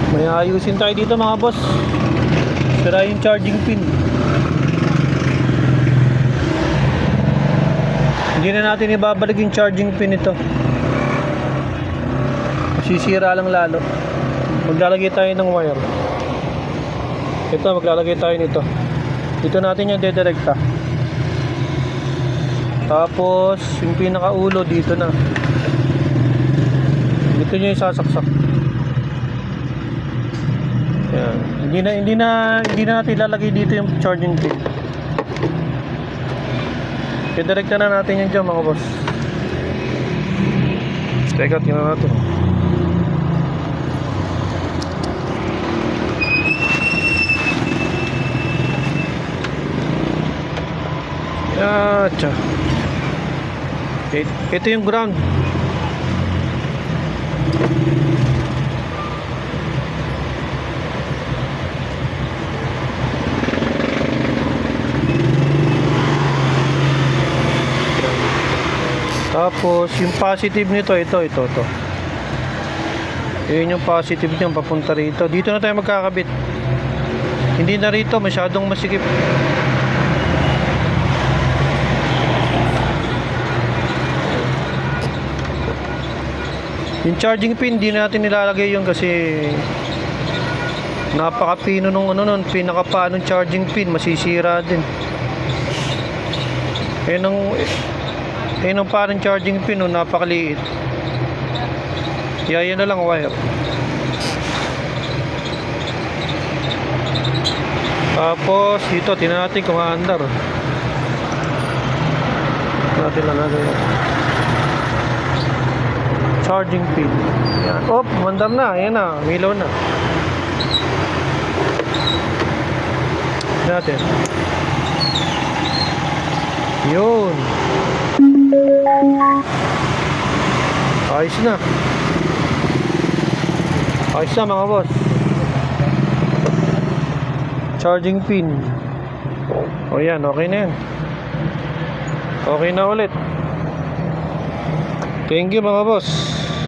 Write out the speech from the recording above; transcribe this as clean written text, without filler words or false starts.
May ayusin tayo dito mga boss. Sira yung charging pin. Hindi na natin ibabalik yung charging pin ito. Masisira lang lalo. Maglalagay tayo ng wire. Ito, maglalagay tayo nito. Dito natin yung dedirekta. Tapos yung pinakaulo dito na. Dito nyo yung sasaksak. Yan. Hindi na natin ilalagay dito yung charging pin. Dedirekta na natin yan dyan mga boss. Teka, tingnan natin. Yacha. Ito yung ground. Tapos yung positive nito, ito. Yun yung positive niyan papunta rito. Dito na tayo magkakabit. Hindi na rito, masyadong masikip. Yung charging pin, hindi natin nilalagay yun kasi napakapino nung pinakapaanong charging pin, masisira din. Yung parang charging pin, napakaliit. Kaya yan na lang wire. Tapos dito, tingnan natin kung aandar. Natin lalagay. Charging pin. Yan. Oh, mandar na. Ayan na. Milaw na. Natin. Yun. Ayos na. Ayos na mga boss. Charging pin. O yan. Okay na yan. Okay na ulit. Thank you mga boss.